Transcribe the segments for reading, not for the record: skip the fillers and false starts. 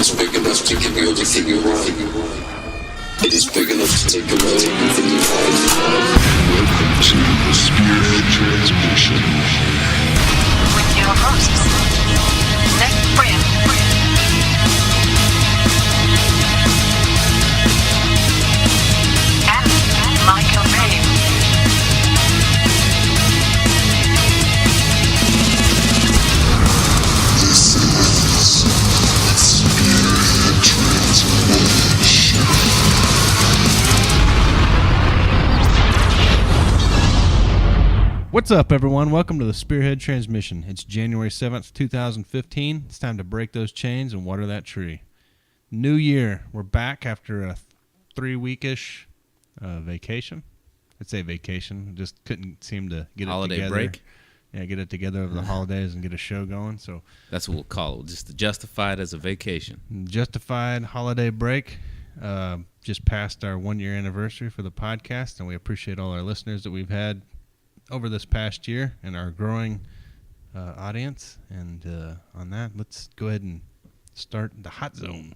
is big enough to give you everything you want. It is big enough to take away everything you want. Welcome to the Spearhead Transmission. With your hosts, Nick Brand, and Michael Ray. This is Spearhead Transmission. What's up, everyone? Welcome to the Spearhead Transmission. It's January 7th, 2015. It's time to break those chains and water that tree. New year. We're back after a 3-week-ish vacation. I'd say vacation. Just couldn't seem to get Holiday it together. break? Yeah, get it together over the holidays and get a show going. So That's what we'll call it. Just to justify it as a vacation. justified holiday break. Just passed our 1-year anniversary for the podcast, and we appreciate all our listeners that we've had over this past year and our growing audience. And on that, let's go ahead and start the hot zone.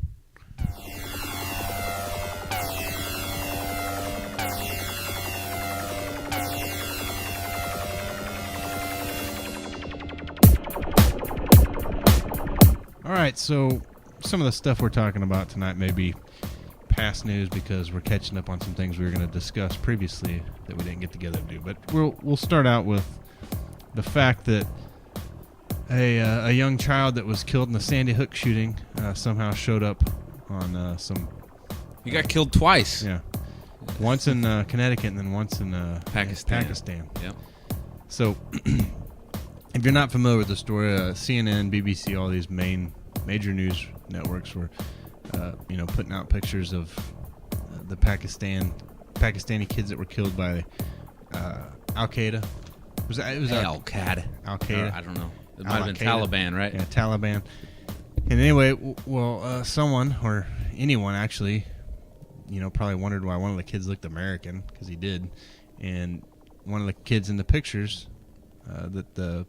All right, so some of the stuff we're talking about tonight may be past news because we're catching up on some things we were going to discuss previously that we didn't get together to do. But we'll start out with the fact that a young child that was killed in the Sandy Hook shooting somehow showed up on some... You got killed twice. Yeah. Once in Connecticut and then once in Pakistan. Yep. So, if you're not familiar with the story, CNN, BBC, all these major news networks were, putting out pictures of the Pakistani kids that were killed by Al Qaeda. It was Al Qaeda. Al Qaeda. I don't know. It might have been Al-Qaeda. Taliban, right? Yeah, Taliban. And anyway, someone or anyone actually, probably wondered why one of the kids looked American, because he did. And one of the kids in the pictures that the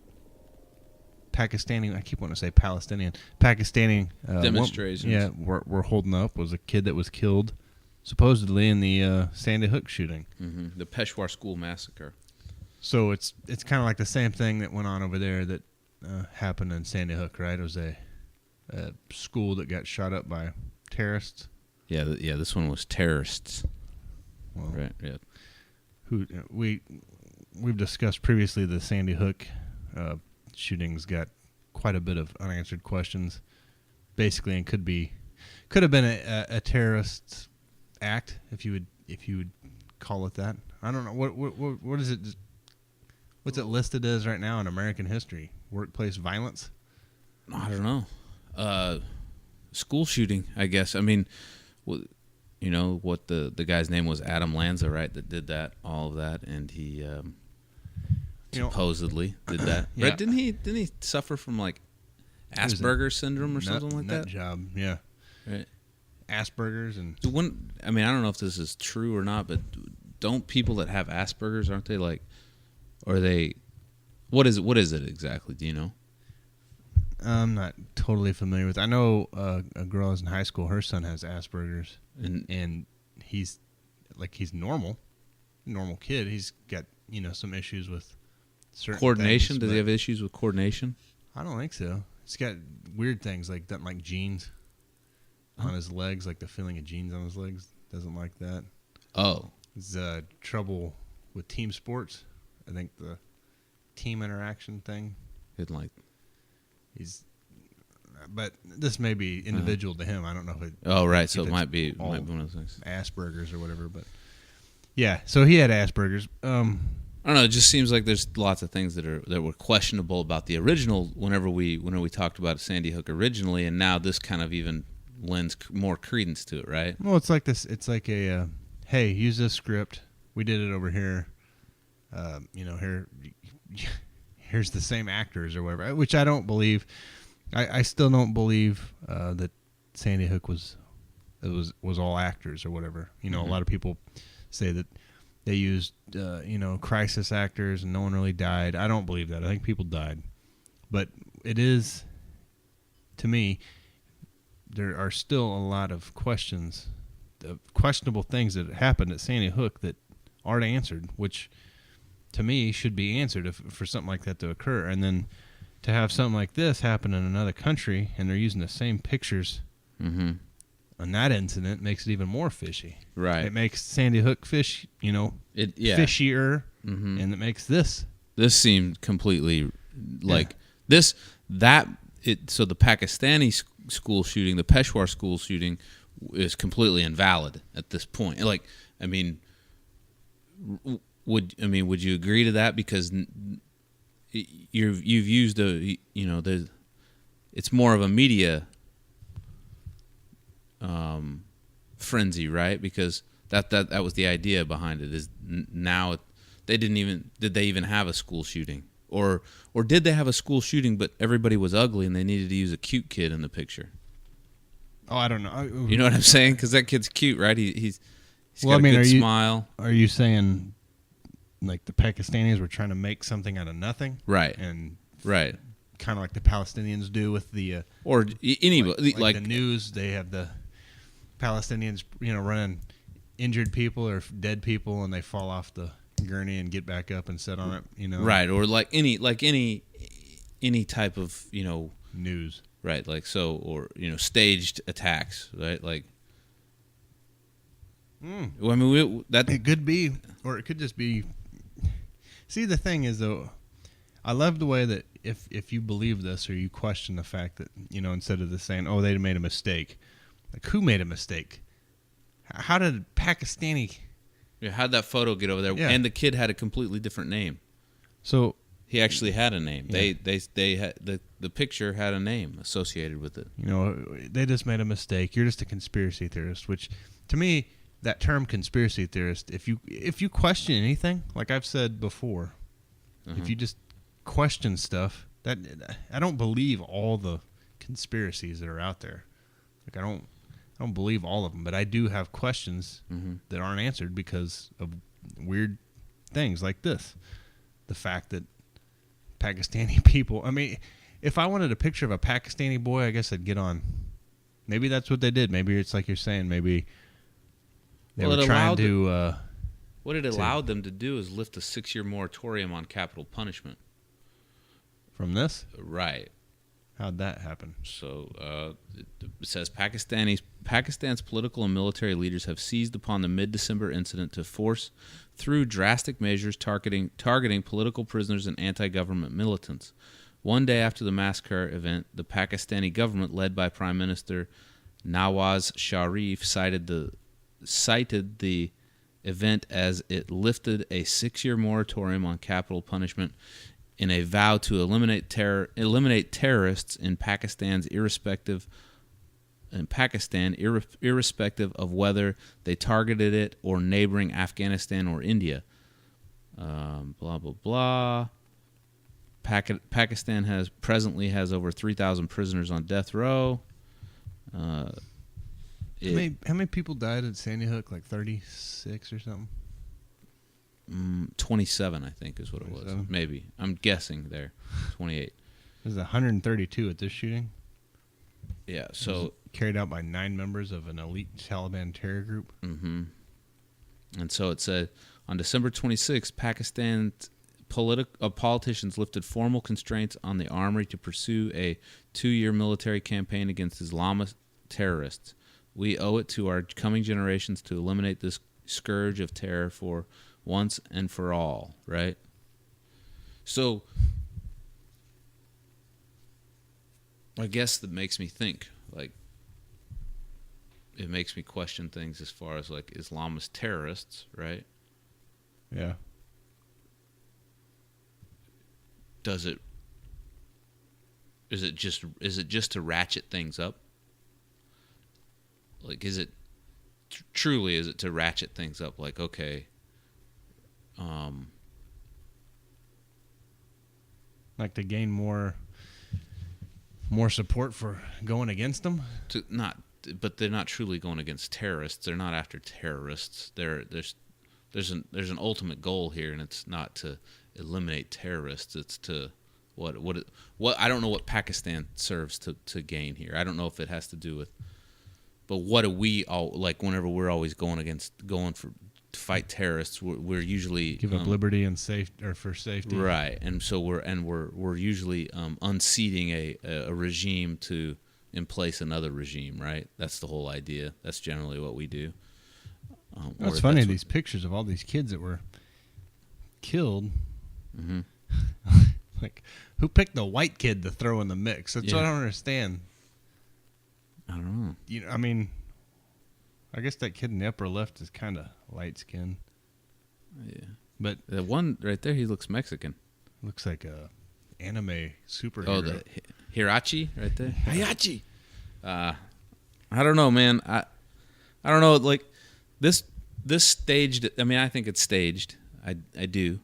Pakistani, I keep wanting to say Palestinian, Pakistani demonstrations. We're holding up was a kid that was killed supposedly in the Sandy Hook shooting. Mm-hmm. The Peshawar school massacre. So it's kind of like the same thing that went on over there that happened in Sandy Hook, right? It was a school that got shot up by terrorists. Yeah, this one was terrorists. Well, Right, yeah. Who we've discussed previously, the Sandy Hook shootings got quite a bit of unanswered questions, basically, and could have been a terrorist act if you would call it that. I don't know what is it. What's it listed as right now in American history? Workplace violence? I don't know. School shooting, I guess. I mean, what the guy's name was, Adam Lanza, right? That did that, all of that, and he supposedly did that. Yeah. Right? Didn't he suffer from like Asperger's syndrome or something like nut that? job, yeah. Right. Asperger's and I don't know if this is true or not, but don't people that have Asperger's, aren't they like, or they, what is it exactly? Do you know? I'm not totally familiar with. I know a girl who's in high school. Her son has Asperger's, and he's normal kid. He's got some issues with certain coordination. things, Does he have issues with coordination? I don't think so. He's got weird things like doesn't like jeans on his legs, like the feeling of jeans on his legs. Doesn't like that. Oh, He's trouble with team sports. I think the team interaction thing. didn't like. But this may be individual to him. I don't know if it. Oh, right. So if it it's might be all one of those things. Asperger's or whatever. But yeah, so he had Asperger's. I don't know. It just seems like there's lots of things that were questionable about the original. Whenever we talked about Sandy Hook originally, and now this kind of even lends more credence to it, right? Well, it's like this. It's like a hey, use this script. We did it over here. Here's the same actors or whatever. Which I don't believe. I still don't believe that Sandy Hook was all actors or whatever. A lot of people say that they used crisis actors and no one really died. I don't believe that. I think people died, but it is, to me, there are still a lot of questions, questionable things that happened at Sandy Hook that aren't answered, which to me should be answered for something like that to occur. And then to have something like this happen in another country and they're using the same pictures Mm-hmm. on that incident makes it even more fishy. Right. It makes Sandy Hook fish, fishier, Mm-hmm. and it makes this. This seemed completely like So the Pakistani school shooting, the Peshawar school shooting, is completely invalid at this point. Like, I mean, would you agree to that? Because you've used it's more of a media frenzy, right? Because that was the idea behind it. Is now did they even have a school shooting, or did they have a school shooting but everybody was ugly and they needed to use a cute kid in the picture? Oh, I don't know. You know what I'm saying? Because that kid's cute, right? He's got a good smile. Are you saying like the Pakistanis were trying to make something out of nothing? Right. And right. Kind of like the Palestinians do with the or anybody like the news. They have the Palestinians, running injured people or dead people, and they fall off the gurney and get back up and sit on it. Right. Or like any type of news. Right. Like so, or staged attacks. Right. Like. Well, I mean, it could be, or it could just be. See, the thing is, though, I love the way that if you believe this or you question the fact that, instead of just saying, oh, they made a mistake, like, who made a mistake? How did Pakistani... Yeah, how'd that photo get over there? Yeah. And the kid had a completely different name. So... He actually had a name. Yeah. They had the picture had a name associated with it. They just made a mistake. You're just a conspiracy theorist, which, to me... That term conspiracy theorist, if you question anything, like I've said before, if you just question stuff, that I don't believe all the conspiracies that are out there. Like I don't believe all of them, but I do have questions that aren't answered because of weird things like this. The fact that Pakistani people, I mean, if I wanted a picture of a Pakistani boy, I guess I'd get on. Maybe that's what they did. Maybe it's like you're saying, maybe they were trying to... what it allowed them to do is lift a 6-year moratorium on capital punishment. From this? Right. How'd that happen? So it says Pakistan's political and military leaders have seized upon the mid-December incident to force through drastic measures targeting political prisoners and anti-government militants. One day after the massacre event, the Pakistani government, led by Prime Minister Nawaz Sharif, cited the event as it lifted a 6-year moratorium on capital punishment in a vow to eliminate terrorists in Pakistan, irrespective of whether they targeted it or neighboring Afghanistan or India. Blah blah blah. Pakistan presently has over 3,000 prisoners on death row. How many people died at Sandy Hook? Like 36 or something? 27, I think, is what 27? It was. Maybe. I'm guessing there. 28. There's 132 at this shooting. Yeah, so... carried out by 9 members of an elite Taliban terror group. Mm-hmm. And so it said, on December 26, Pakistan's politicians lifted formal constraints on the army to pursue a 2-year military campaign against Islamist terrorists. We owe it to our coming generations to eliminate this scourge of terror for once and for all, right? So, I guess that makes me think, like, it makes me question things as far as, like, Islamist terrorists, right? Yeah. Is it just to ratchet things up? Like, is it truly to ratchet things up? Like, okay, like to gain more support for going against them? But they're not truly going against terrorists. They're not after terrorists. There's an ultimate goal here, and it's not to eliminate terrorists. It's to What I don't know what Pakistan serves to gain here. I don't know if it has to do with, but what do we all like? Whenever we're always going for to fight terrorists, we're usually give up liberty and for safety, right? And so we're usually unseating a regime to in place another regime, right? That's the whole idea. That's generally what we do. That's funny. These pictures of all these kids that were killed. Mm-hmm. Like, who picked the white kid to throw in the mix? That's what I don't understand. I don't know. I mean, I guess that kid in the upper left is kind of light skinned. Yeah, but the one right there, he looks Mexican. Looks like a anime superhero. Oh, the Hirachi right there. Hayachi. I don't know, man. I don't know. Like this staged. I mean, I think it's staged. I do.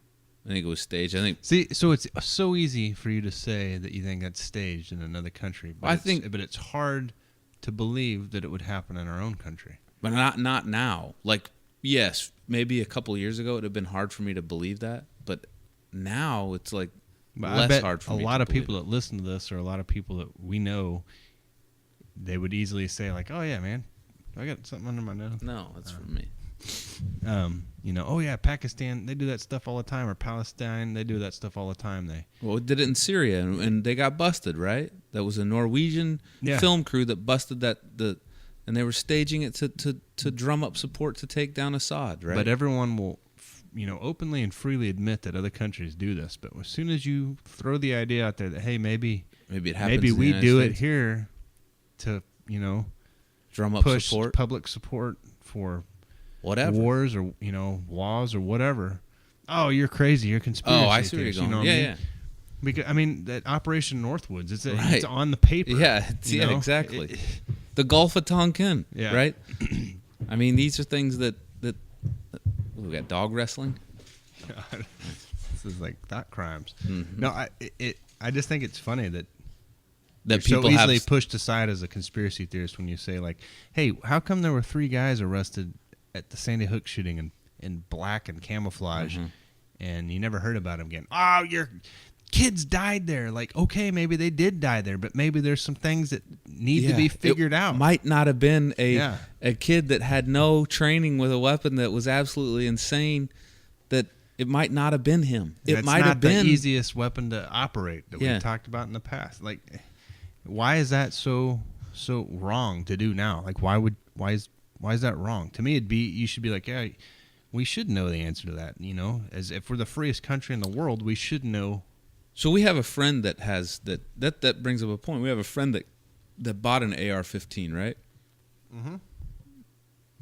I think it was staged. I think. See, so it's so easy for you to say that you think that's staged in another country, but but it's hard to believe that it would happen in our own country. But not now. Like, yes, maybe a couple of years ago it would have been hard for me to believe that, but now it's like less hard for me. A lot of people that listen to this, or a lot of people that we know, they would easily say like, "Oh yeah, man, I got something under my nose." No, that's for me. Oh yeah, Pakistan, they do that stuff all the time, or Palestine, they do that stuff all the time. Well, did it in Syria, and they got busted, right? That was a Norwegian film crew that busted and they were staging it to drum up support to take down Assad, right? But everyone will, openly and freely admit that other countries do this. But as soon as you throw the idea out there that, hey, maybe it happens, maybe we do it here to, drum up push support, public support for whatever wars or laws or whatever. Oh, you're crazy. You're conspiracy. Oh, I see where you're going. Yeah. Because that Operation Northwoods, it's right. on the paper. Yeah, exactly. The Gulf of Tonkin, right? I mean, these are things that we got dog wrestling. This is like thought crimes. Mm-hmm. No, I just think it's funny that people so easily pushed aside as a conspiracy theorist when you say like, hey, how come there were 3 guys arrested at the Sandy Hook shooting in black and camouflage, and you never heard about them again? Oh, your kids died there. Like, okay, maybe they did die there, but maybe there's some things that need to be figured out. Might not have been a kid that had no training with a weapon that was absolutely insane. That it might not have been him. It might have been the easiest weapon to operate that we talked about in the past. Like, why is that so wrong to do now? Like, why is that wrong? To me, you should be like, yeah, we should know the answer to that. As if we're the freest country in the world, we should know. So we have a friend that has that brings up a point. We have a friend that bought an AR-15, right? Mm-hmm.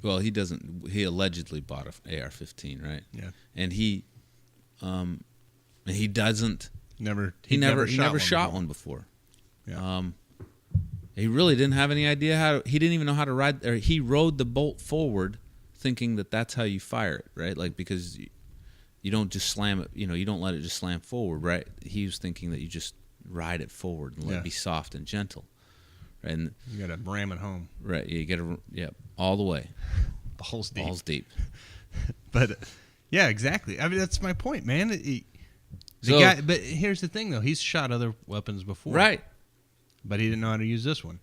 Well, he doesn't. He allegedly bought an AR-15, right? Yeah. And he doesn't. He never shot one before. Yeah. He really didn't have any idea he didn't even know how to ride. Or he rode the bolt forward, thinking that that's how you fire it, right? Like, because you don't just slam it. You don't let it just slam forward, right? He was thinking that you just ride it forward and let it be soft and gentle, right? And you got to ram it home, right? You got to all the way, balls deep. Balls deep. But yeah, exactly. I mean, that's my point, man. But here's the thing, though. He's shot other weapons before, right? But he didn't know how to use this one,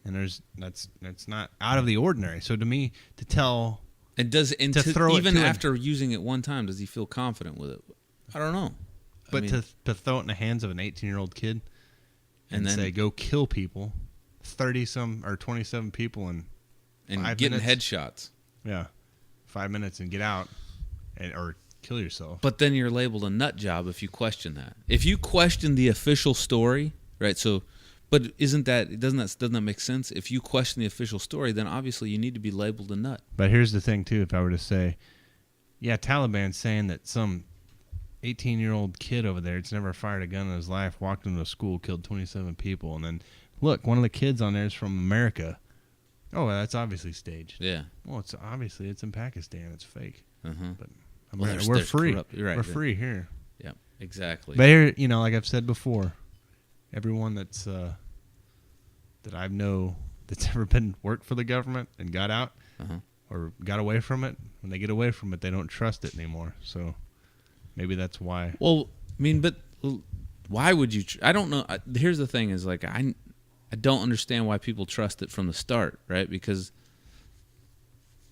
and that's not out of the ordinary. So to me, to tell. Even after using it one time, does he feel confident with it? I don't know. But to throw it in the hands of an 18-year-old kid and then say, go kill people, 30-some or 27 people in 5 getting minutes. Headshots. Yeah. 5 minutes and get out or kill yourself. But then you're labeled a nut job if you question that. If you question the official story, right? So, but doesn't that make sense? If you question the official story, then obviously you need to be labeled a nut. But here's the thing, too. If I were to say, yeah, Taliban's saying that some 18-year-old kid over there that's never fired a gun in his life walked into a school, killed 27 people, and then, look, one of the kids on there is from America. Oh, well, that's obviously staged. Yeah. Well, it's in Pakistan. It's fake. But Well, we're free. Right, we're free here. Yeah, exactly. But here, like I've said before, everyone that's that I know that's ever been worked for the government and got out or got away from it, when they get away from it, they don't trust it anymore. So maybe that's why. Well, I mean, but why would you? I don't know. Here's the thing: is like I don't understand why people trust it from the start, right? Because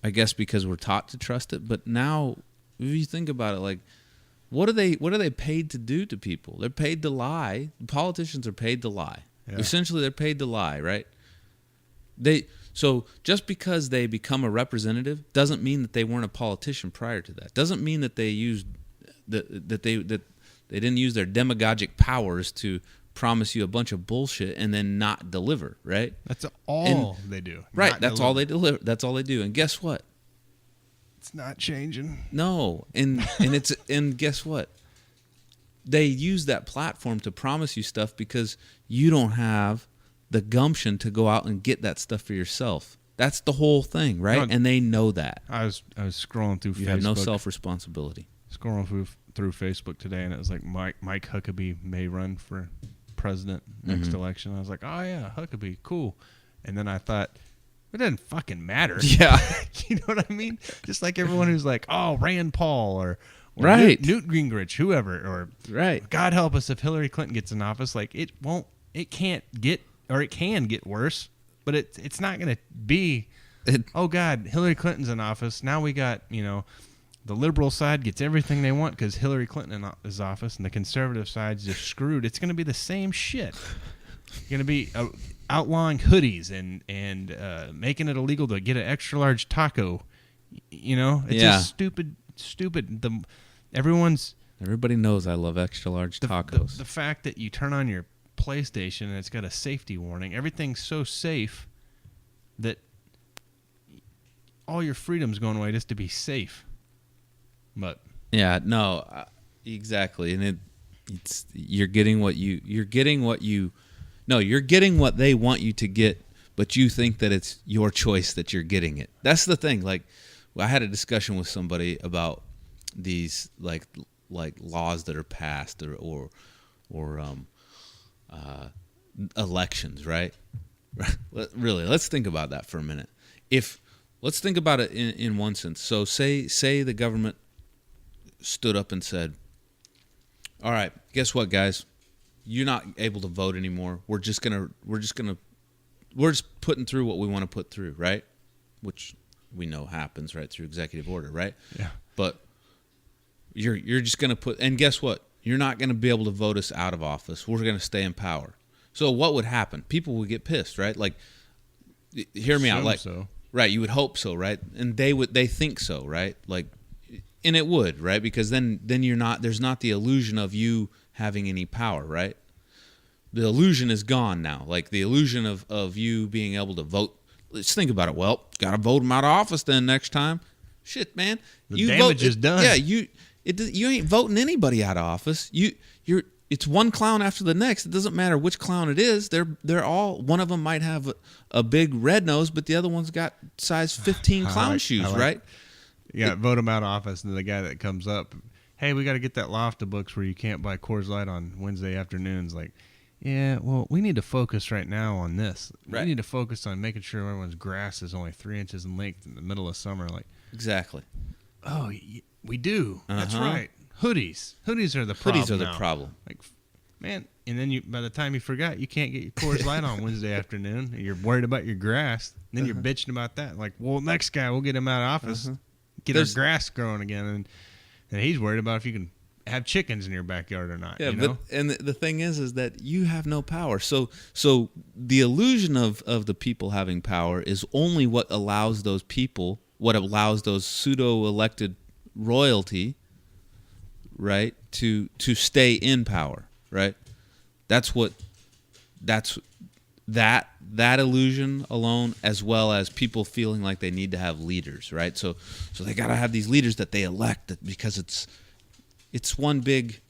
I guess because we're taught to trust it. But now, if you think about it, like what are they paid to do to people? They're paid to lie. Politicians are paid to lie. Yeah. Essentially, they're paid to lie, right? So just because they become a representative doesn't mean that they weren't a politician prior to that. Doesn't mean that they used that they didn't use their demagogic powers to promise you a bunch of bullshit and then not deliver, right? That's all they do. Right, that's all they deliver. That's all they do. And guess what? It's not changing. No, and guess what? They use that platform to promise you stuff because you don't have the gumption to go out and get that stuff for yourself. That's the whole thing, right? And they know that. I was scrolling through Facebook. You have no self-responsibility. Scrolling through Facebook today, and it was like Mike Huckabee may run for president next election. I was like, oh yeah, Huckabee, cool. And then I thought, it doesn't fucking matter. Yeah. You know what I mean? Just like everyone who's like, oh, Rand Paul or right. Newt Gingrich, whoever, or right. God help us if Hillary Clinton gets in office. Like it can get worse, but it's not going to be. Oh God, Hillary Clinton's in office. Now we got the liberal side gets everything they want because Hillary Clinton in his office, and the conservative side's just screwed. It's going to be the same shit. It's going to be outlawing hoodies and making it illegal to get an extra large taco. It's just stupid. Everybody knows I love extra large tacos. The fact that you turn on your PlayStation and it's got a safety warning. Everything's so safe that all your freedom's going away just to be safe. But yeah, no, exactly, and you're getting what they want you to get, but you think that it's your choice that you're getting it. That's the thing. Like, I had a discussion with somebody about these like laws that are passed or elections, right? Really, let's think about that for a minute. Let's think about it in one sense. So say the government stood up and said, all right, guess what, guys? You're not able to vote anymore. We're just putting through what we want to put through, right? Which we know happens, right, through executive order, right? Yeah. But you're just going to put, and guess what? You're not going to be able to vote us out of office. We're going to stay in power. So what would happen? People would get pissed, right? Like, hear me out. Like, so. Right, you would hope so, right? And they think so, right? Like, and it would, right? Because then there's not the illusion of you having any power, right? The illusion is gone now. Like the illusion of you being able to vote. Let's think about it. Well, got to vote them out of office then next time. Shit, man. The damage is done. Yeah, you ain't voting anybody out of office. It's one clown after the next. It doesn't matter which clown it is. They're all, one of them might have a big red nose, but the other one's got size 15 clown shoes, right? Yeah, vote him out of office, and the guy that comes up, hey, we got to get that Lofta books where you can't buy Coors Light on Wednesday afternoons. Like, yeah, well, we need to focus right now on this. Right. We need to focus on making sure everyone's grass is only 3 inches in length in the middle of summer. Like, exactly. Oh, we do. That's right. Hoodies are the problem. Hoodies are the problem. Like, man, and then by the time you forgot, you can't get your Coors Light on Wednesday afternoon. And you're worried about your grass. And then you're bitching about that. Like, well, next guy, we'll get him out of office. Get our grass growing again, and he's worried about if you can have chickens in your backyard or not. Yeah, you know? and the thing is that you have no power. So the illusion of the people having power is only what allows those people, what allows those pseudo-elected royalty, right, to stay in power, right? That illusion alone, as well as people feeling like they need to have leaders, right? So they got to have these leaders that they elect because it's one big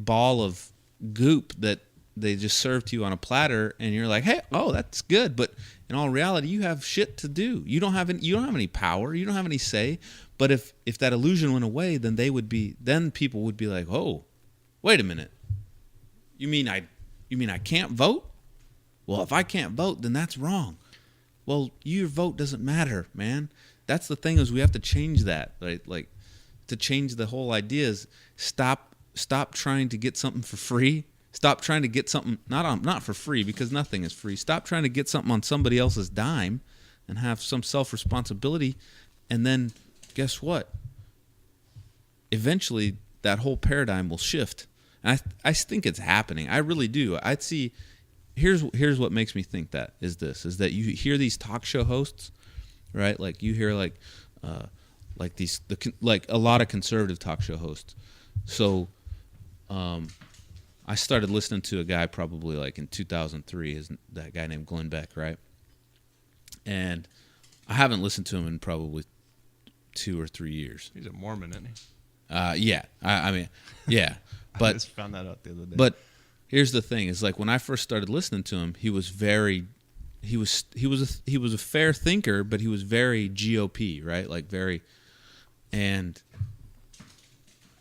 ball of goop that they just serve to you on a platter, and you're like, hey, oh, that's good, but in all reality, you have shit to do. You don't have any power. You don't have any say. But if that illusion went away, then people would be like, oh, wait a minute. You mean I can't vote? Well, if I can't vote, then that's wrong. Well, your vote doesn't matter, man. That's the thing, is we have to change that, right? Like, to change the whole idea is stop trying to get something for free Stop trying to get something not for free, because nothing is free. Stop trying to get something on somebody else's dime and have some self-responsibility. And then guess what? Eventually that whole paradigm will shift. And I think it's happening. I really do. I'd see. Here's what makes me think that is that you hear these talk show hosts, right? Like you hear like a lot of conservative talk show hosts. So, I started listening to a guy probably like in 2003. That guy named Glenn Beck, right? And I haven't listened to him in probably 2 or 3 years. He's a Mormon, isn't he? Yeah. I mean, yeah. But I just found that out the other day. But here's the thing: is like when I first started listening to him, he was a fair thinker, but he was very GOP, right? Like very, and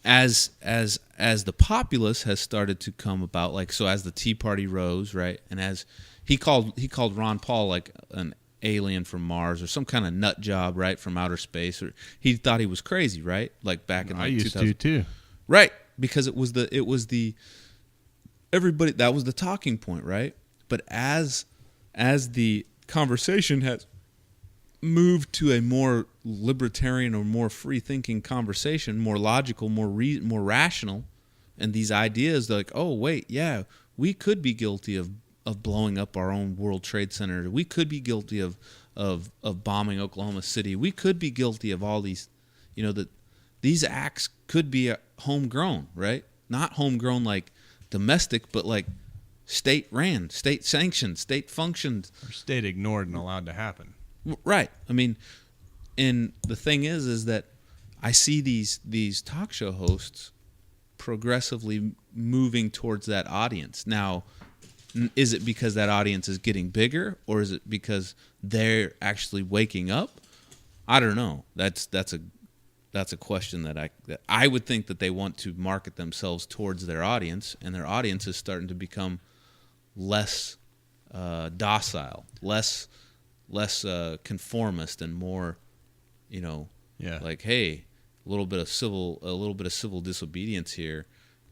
as the populace has started to come about, like so as the Tea Party rose, right, and as he called Ron Paul like an alien from Mars or some kind of nut job, right, from outer space, or he thought he was crazy, right, like back in like I used 2000. to too, right, because it was the everybody, that was the talking point, right? But as the conversation has moved to a more libertarian or more free-thinking conversation, more logical, more rational, and these ideas like, oh wait, yeah, we could be guilty of blowing up our own World Trade Center. We could be guilty of bombing Oklahoma City. We could be guilty of all these, that these acts could be homegrown, right? Not homegrown like domestic, but like state ran, state sanctioned, state functioned, or state ignored and allowed to happen. Right. I mean, and the thing is that I see these talk show hosts progressively moving towards that audience. Now, is it because that audience is getting bigger, or is it because they're actually waking up? I don't know. That's a question that I would think that they want to market themselves towards their audience, and their audience is starting to become less docile, less conformist, and more, like, hey, a little bit of civil disobedience here,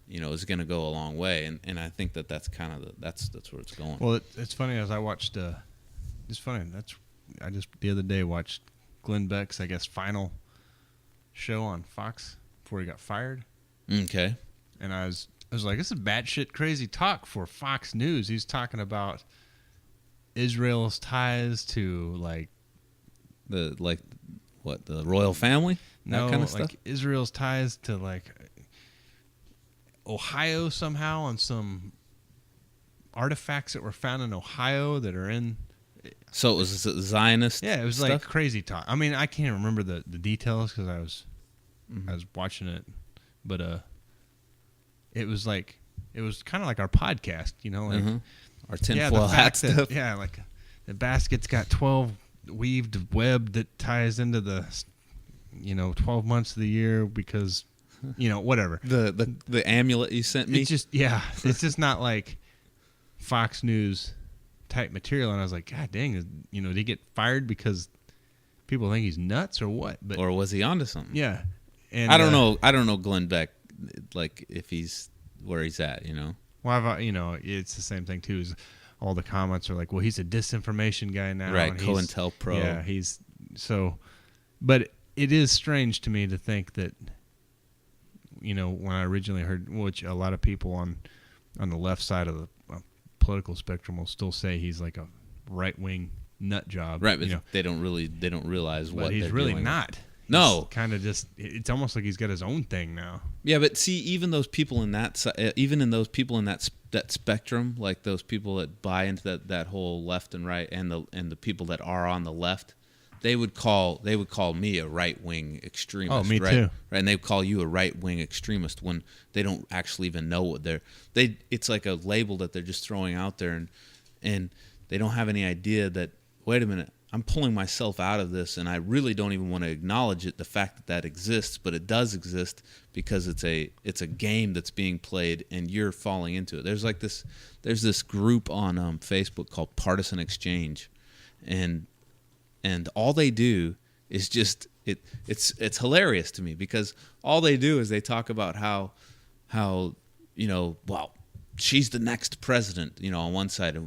is going to go a long way, and I think that's kind of that's where it's going. Well, it's funny, as I watched. It's funny. I just the other day watched Glenn Beck's, I guess, final show on Fox before he got fired. Okay. And I was like, this is batshit crazy talk for Fox News. He's talking about Israel's ties to the royal family, that kind of stuff. Like Israel's ties to like Ohio somehow, on some artifacts that were found in Ohio that are in. So it was Zionist. Yeah, it was stuff? like crazy talk. I mean, I can't remember the details because I was watching it, but it was kind of like our podcast, like our tinfoil hat stuff. Yeah, like the basket's got 12 weaved web that ties into the 12 months of the year because whatever. The amulet you sent me. It's just it's not like Fox News type material, and I was like, God dang, did he get fired because people think he's nuts or what? But or was he onto something? Yeah, and I don't know. I don't know Glenn Beck, like if he's where he's at. Well, it's the same thing too. Is all the comments are like, well, he's a disinformation guy now, right? And COINTELPRO. Yeah, he's so. But it is strange to me to think that, when I originally heard, which a lot of people on the left side of the political spectrum will still say he's like a right wing nut job, right? But they don't realize what he's they're really doing. not. No, kind of just. It's almost like he's got his own thing now. Yeah, but see, even those people in that, that spectrum, like those people that buy into that whole left and right, and the people that are on the left, they would call me a right wing extremist. Oh, me right? too. Right, and they would call you a right wing extremist when they don't actually even know what they. It's like a label that they're just throwing out there, and they don't have any idea that. Wait a minute. I'm pulling myself out of this, and I really don't even want to acknowledge it, the fact that exists, but it does exist because it's a game that's being played, and you're falling into it. There's this group on Facebook called Partisan Exchange, and all they do is just it's hilarious to me because all they do is they talk about how she's the next president, on one side of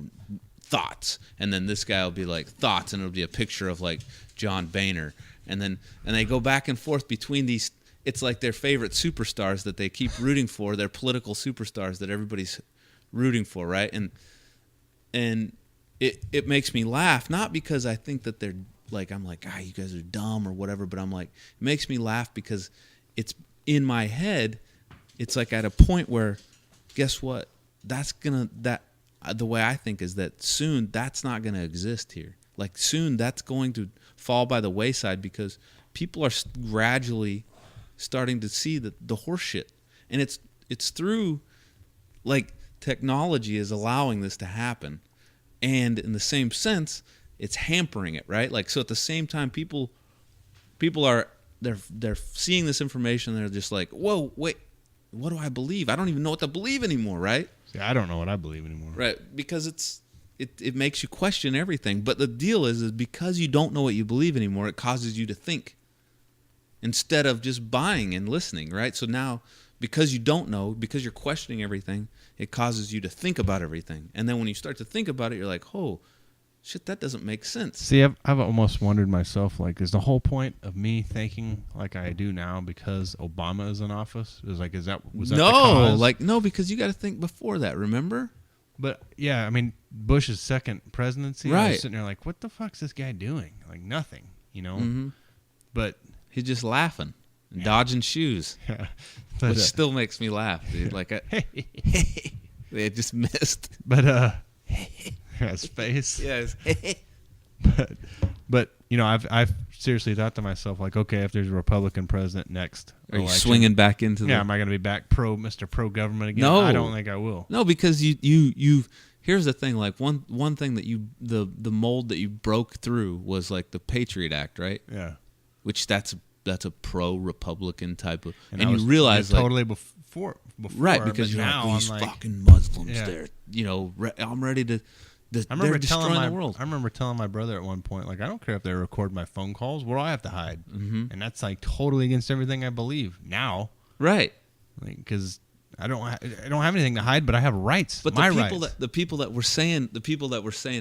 thoughts, and then this guy will be like thoughts, and it'll be a picture of like John Boehner, and they go back and forth between these. It's like their favorite superstars that they keep rooting for, their political superstars that everybody's rooting for, right? And it makes me laugh, not because I think that they're like, I'm like, you guys are dumb or whatever, but I'm like, it makes me laugh because it's in my head. It's like at a point where, guess what? The way I think is that soon that's not going to exist here. Like soon that's going to fall by the wayside because people are gradually starting to see the horse shit. And it's through, like, technology is allowing this to happen. And in the same sense, it's hampering it, right? Like, so at the same time, people are, they're seeing this information, and they're just like, whoa, wait, what do I believe? I don't even know what to believe anymore, right? See, I don't know what I believe anymore. Right, because it makes you question everything. But the deal is because you don't know what you believe anymore, it causes you to think instead of just buying and listening, right? So now, because you don't know, because you're questioning everything, it causes you to think about everything. And then when you start to think about it, you're like, oh, shit, that doesn't make sense. See, I've almost wondered myself, like, is the whole point of me thinking like I do now because Obama is in office? Was that the cause? No, because you got to think before that, remember? But, yeah, I mean, Bush's second presidency, right. I was sitting there like, what the fuck's this guy doing? Like, nothing, Mm-hmm. But he's just laughing and dodging shoes, but, which still makes me laugh, dude. Like, they just missed. But, his face. Yes. but I've seriously thought to myself, like, okay, if there's a Republican president next Are you election, swinging back into am I going to be back Mr. Pro government again? No. I don't think I will. No, because you here's the thing, like one thing that the mold that you broke through was like the Patriot Act, right? Yeah. Which that's a pro-Republican type of, and you realize like, totally before, right, because you're now like, these I'm like, fucking Muslims, yeah. they're I'm ready to. I remember they're destroying the world. I remember telling my brother at one point, like, I don't care if they record my phone calls. What do I have to hide? Mm-hmm. And that's like totally against everything I believe now. Right. Because I don't have anything to hide, but I have rights. But rights. The people that were saying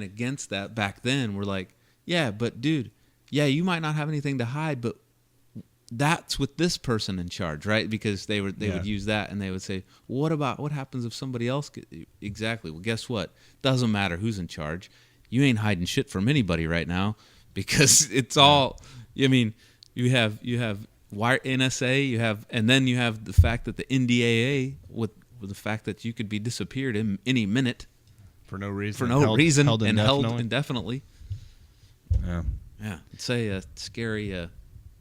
against that back then were like, yeah, but dude, yeah, you might not have anything to hide, but that's with this person in charge, right? Because they would use that, and they would say, well, what happens if somebody else exactly? Well, guess what? Doesn't matter who's in charge. You ain't hiding shit from anybody right now, because it's all. I mean, you have NSA, and then you have the fact that the NDAA with the fact that you could be disappeared in any minute for no reason, held indefinitely. Yeah, it's a scary.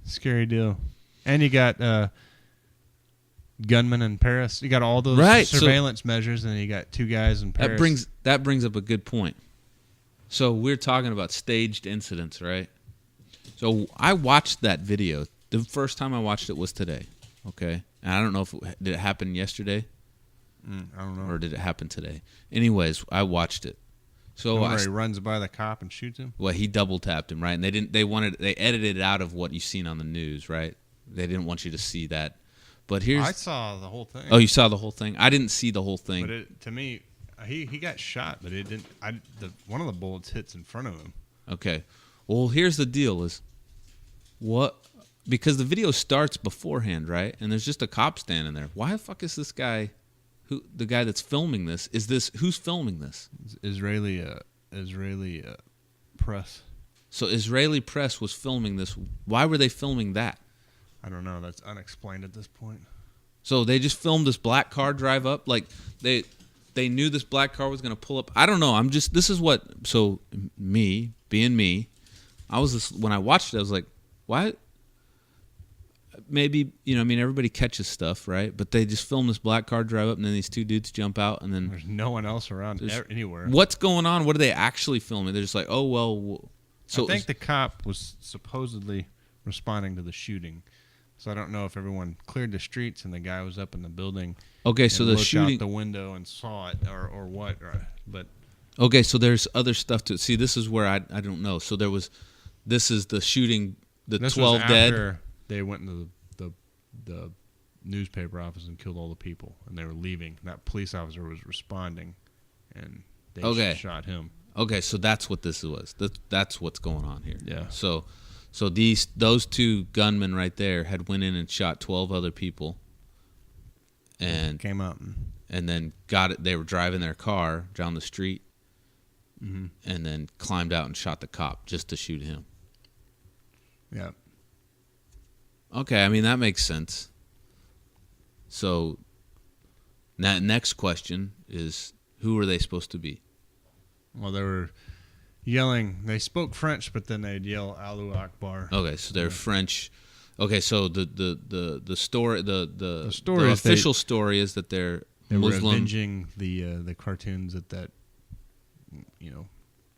Scary deal. And you got gunmen in Paris. You got all those surveillance measures, and then you got two guys in Paris. That brings up a good point. So we're talking about staged incidents, right? So I watched that video. The first time I watched it was today, okay? And I don't know did it happen yesterday? I don't know. Or did it happen today? Anyways, I watched it. So he runs by the cop and shoots him. Well, he double tapped him, right? And they edited it out of what you've seen on the news, right? They didn't want you to see that. But I saw the whole thing. Oh, you saw the whole thing? I didn't see the whole thing. But to me, he got shot, but it didn't. One of the bullets hits in front of him. Okay. Well, here's the deal: because the video starts beforehand, right? And there's just a cop standing there. Why the fuck is this guy? The guy that's filming this, who's filming this? Israeli press. So Israeli press was filming this. Why were they filming that? I don't know. That's unexplained at this point. So they just filmed this black car drive up, like they knew this black car was going to pull up. I don't know. So me being me, when I watched it, I was like, why? Maybe, everybody catches stuff, right? But they just film this black car drive up, and then these two dudes jump out, and then there's no one else around anywhere. What's going on? What are they actually filming? They're just like, oh, well. So I think the cop was supposedly responding to the shooting. So I don't know if everyone cleared the streets and the guy was up in the building. Okay, so the shooting out the window and saw it, or what? But okay, so there's other stuff to see. This is where I don't know. So this is the shooting. The 12 dead. They went into the newspaper office and killed all the people, and they were leaving. That police officer was responding, and they shot him. Okay, so that's what this was. That's what's going on here. Yeah. So those two gunmen right there had went in and shot 12 other people, and came up and then got it. They were driving their car down the street, and then climbed out and shot the cop just to shoot him. Yeah. Okay, I mean that makes sense. So, next question is, who are they supposed to be? Well, they were yelling. They spoke French, but then they'd yell "Allahu Akbar." Okay, so they're French. Okay, so the story story is official story is that they're Muslim. Were avenging the cartoons that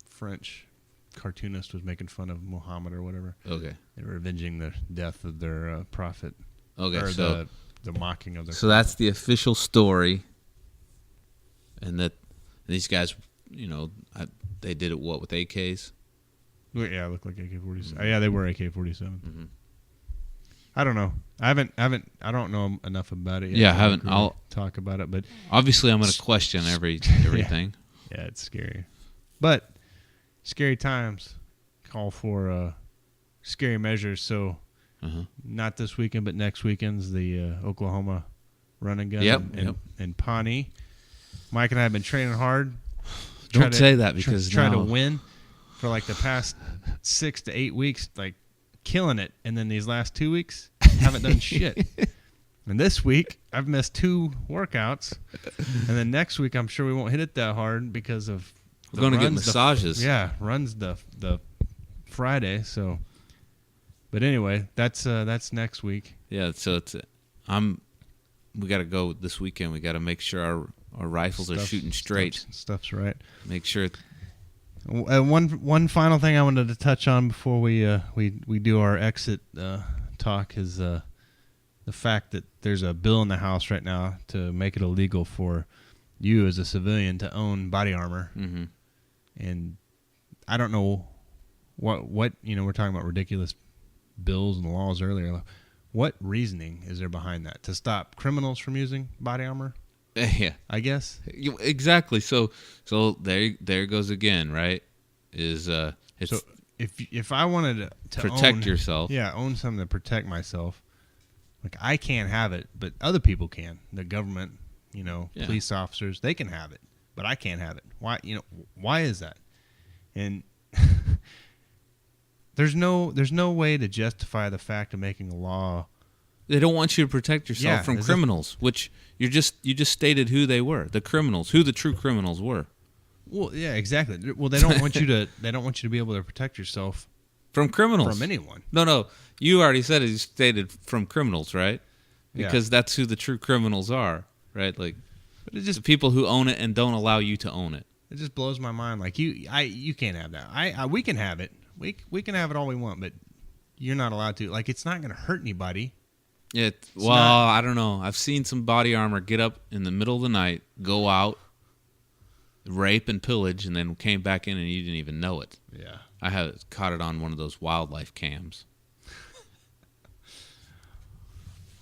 French cartoonist was making fun of Muhammad or whatever. Okay, they were avenging the death of their prophet. Okay, or so the mocking of their. So that's the official story, and that these guys, they did it with AKs. Yeah, it looked like AK-47. Yeah, they were AK-47. Mm-hmm. I don't know. I don't know enough about it yet. Yeah, I haven't. Really I'll talk about it, but obviously I'm going to question everything. Yeah, it's scary, but scary times call for scary measures. So, not this weekend, but next weekend's the Oklahoma run and gun in Pawnee. Mike and I have been training hard. Don't say that because try to win for like the past 6 to 8 weeks, like killing it, and then these last 2 weeks haven't done shit. And this week I've missed 2 workouts, and then next week I'm sure we won't hit it that hard because of we're going to get massages. Runs the Friday. So, but anyway, that's next week. Yeah, so we got to go this weekend. We got to make sure our rifles are shooting straight. Stuff's right. Make sure. One final thing I wanted to touch on before we do our exit talk is the fact that there's a bill in the House right now to make it illegal for you as a civilian to own body armor. Mm-hmm. And I don't know what we're talking about ridiculous bills and laws earlier. What reasoning is there behind that? To stop criminals from using body armor? Yeah, I guess exactly. So there goes again, right? It's so if I wanted to protect yourself, own something to protect myself, like I can't have it, but other people can. The government, police officers, they can have it, but I can't have it. Why? Why is that? And there's no way to justify the fact of making a law. They don't want you to protect yourself from criminals, which you just stated who they were, the criminals, who the true criminals were. Well, yeah, exactly. Well, they don't want you to be able to protect yourself from criminals, from anyone. No, you already said it. You stated from criminals, right? Because that's who the true criminals are, right? Like, but it's just the people who own it and don't allow you to own it. It just blows my mind. Like you can't have that. We can have it. We can have it all we want, but you're not allowed to. Like, it's not going to hurt anybody. I don't know. I've seen some body armor get up in the middle of the night, go out, rape and pillage, and then came back in and you didn't even know it. Yeah. I have caught it on one of those wildlife cams.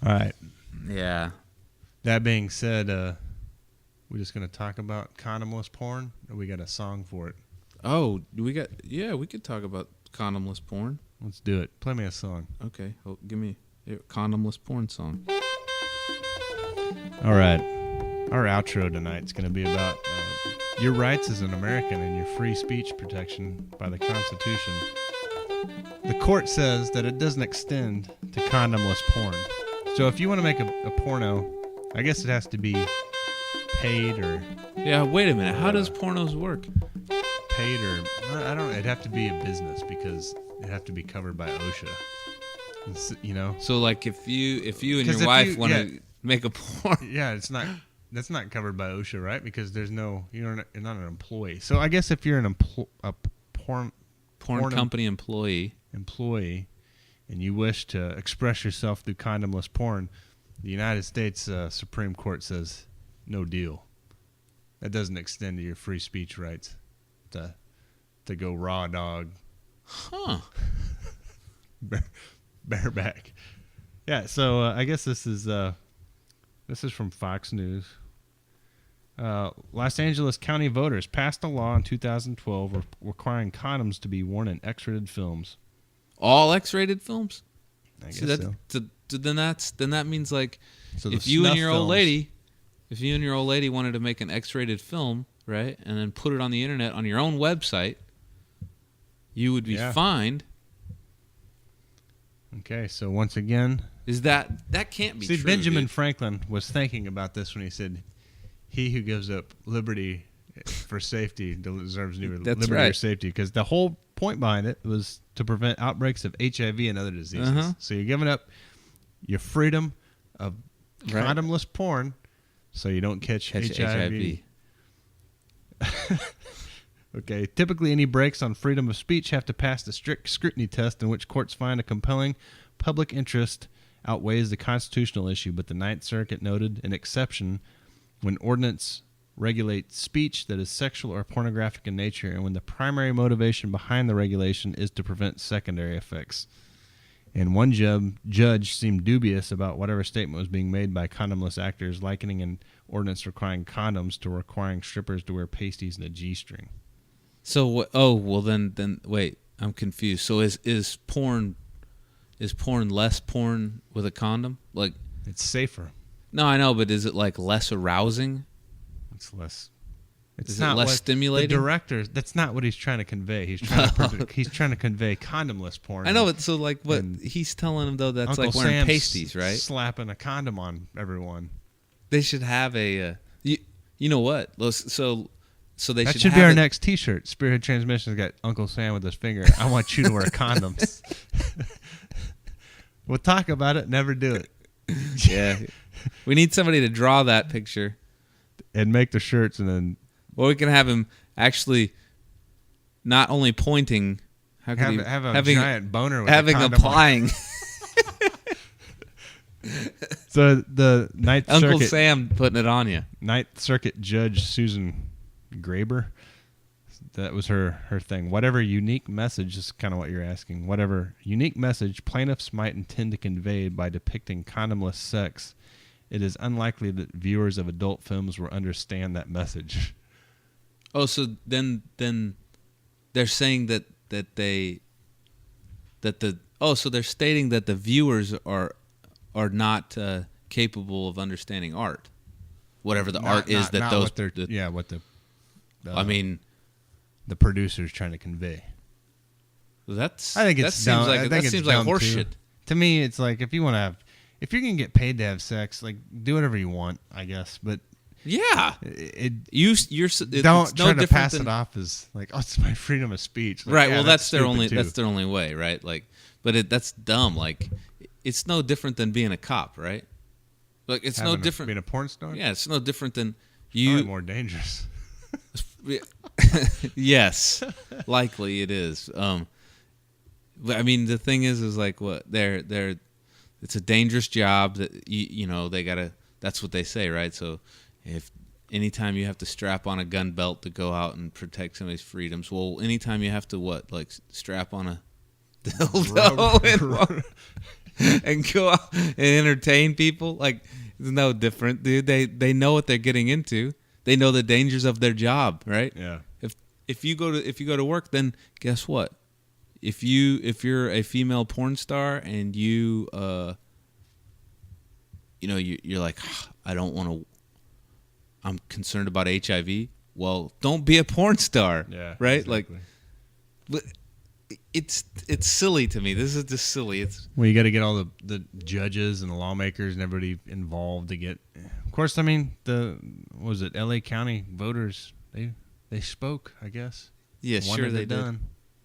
All right. Yeah. That being said, we're just going to talk about condomless porn, or we got a song for it? Oh, we could talk about condomless porn. Let's do it. Play me a song. Okay. Give me a condomless porn song. All right. Our outro tonight is going to be about your rights as an American and your free speech protection by the Constitution. The court says that it doesn't extend to condomless porn. So if you want to make a porno, I guess it has to be paid or... Yeah, wait a minute. How does pornos work? Paid or... I don't know. It'd have to be a business because it'd have to be covered by OSHA. So like if you and your wife want to make a porn... Yeah, that's not covered by OSHA, right? Because you're not an employee. So I guess if you're a porn company employee, and you wish to express yourself through condomless porn, the United States Supreme Court says no deal. That doesn't extend to your free speech rights to go raw dog. Huh. Bareback. Yeah, so I guess this is This is from Fox News. Los Angeles County voters passed a law in 2012 requiring condoms to be worn in X-rated films. All X-rated films? I See, guess so. Then that means like So if the you and snuff your old films- lady wanted to make an X-rated film, right, and then put it on the internet on your own website, you would be fined. Okay, so once again, Is that can't be see, true? Benjamin dude. Franklin was thinking about this when he said, "He who gives up liberty for safety deserves neither That's liberty or right. safety," because the whole point behind it was to prevent outbreaks of HIV and other diseases. Uh-huh. So you're giving up your freedom of Right. condomless porn, so you don't catch HIV. Okay, typically any breaks on freedom of speech have to pass the strict scrutiny test in which courts find a compelling public interest outweighs the constitutional issue, but the Ninth Circuit noted an exception when ordinance regulates speech that is sexual or pornographic in nature and when the primary motivation behind the regulation is to prevent secondary effects. And one judge seemed dubious about whatever statement was being made by condomless actors, likening an ordinance requiring condoms to requiring strippers to wear pasties and a G-string. So what? Oh well, then wait, I'm confused. So is porn less porn with a condom? Like, It's safer. no, I know, but is it like less arousing? It's less. It's Is it not less what stimulating? The director. That's not what he's trying to convey. He's trying to he's trying to convey condomless porn. I know, but so like what And he's telling him though, that's Uncle like wearing Sam's pasties, right? Slapping a condom on everyone. They should have a. You know what? So they That should should be have our it- next T-shirt. Spearhead Transmission's got Uncle Sam with his finger. I want you to wear condoms. We'll talk about it. Never do it. Yeah, we need somebody to draw that picture, And make the shirts and then or we can have him actually not only pointing. How could he have a having giant boner with having a condom on. applying? So the Ninth Uncle Circuit. Sam putting it on you. Ninth Circuit Judge Susan Graber. That was her thing. Whatever unique message, this is kind of what you're asking. Whatever unique message plaintiffs might intend to convey by depicting condomless sex, it is unlikely that viewers of adult films will understand that message. Oh, so then they're saying that so they're stating that the viewers are not capable of understanding art, whatever the art is that not those. what they're, what the I mean, the producer's trying to convey. that's. I think it's that seems dumb. like I think that it's seems like dumb, too. horseshit. To me, it's like if you're gonna get paid to have sex, like do whatever you want, I guess. But Yeah, you're it's don't no try to different pass than- it off as like, oh, it's my freedom of speech. Like, right. yeah, Well, that's their stupid, only too. that's their only way, right? Like, but that's dumb. Like, it's no different than being a cop, right? Like, it's no different. Being a porn star. Yeah, it's no different than Probably you. more dangerous. Yes, likely it is. But I mean, the thing is like what they're. It's a dangerous job that you know they gotta. That's what they say, right? So if anytime you have to strap on a gun belt to go out and protect somebody's freedoms, well, anytime you have to like strap on a dildo and go out and entertain people, like it's no different, dude. They know what they're getting into. They know the dangers of their job, right? Yeah. If you go to work, then guess what? If you're a female porn star and you're like, I don't want to. I'm concerned about HIV. Well, don't be a porn star. Yeah. Right. Exactly. Like, but it's silly to me. This is just silly. It's Well, you got to get all the judges and the lawmakers and everybody involved to get. Of course, I mean L.A. County voters. They spoke, I guess. yeah, Wanted sure they it did. done.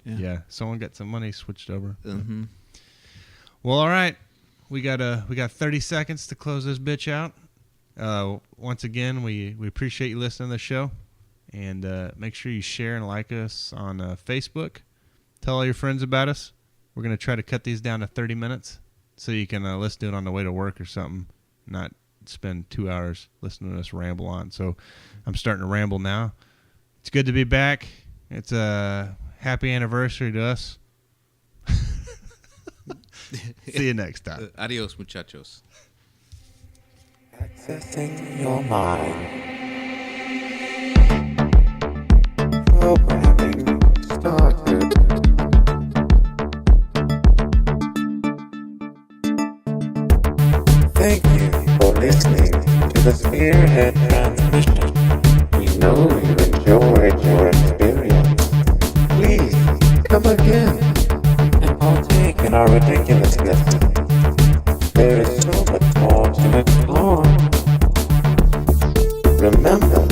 Yeah, someone got some money switched over. Mm-hmm. Well, all right. We got 30 seconds to close this bitch out. Once again, we appreciate you listening to the show, and make sure you share and like us on Facebook. Tell all your friends about us. We're gonna try to cut these down to 30 minutes, so you can listen to it on the way to work or something. Not spend 2 hours listening to us ramble on. So I'm starting to ramble now. It's good to be back. It's a happy anniversary to us. See you next time. Adios, muchachos. Access. Accessing your mind. Programming started. Thank you for listening to the Spearhead transmission. We know you enjoyed your experience. Please come again and partake in our ridiculousness. There is so much more to explore. Remember,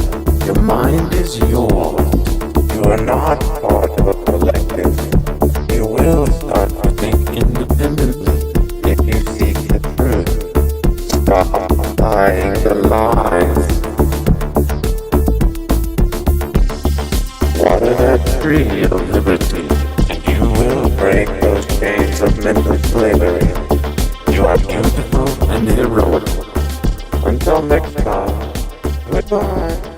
your mind is yours. You are not part of a collective. You will start to think independently if you seek the truth. Stop buying the lies. Water that tree of liberty, and you will break those chains of mental slavery. You are beautiful and heroic. Until next time, goodbye.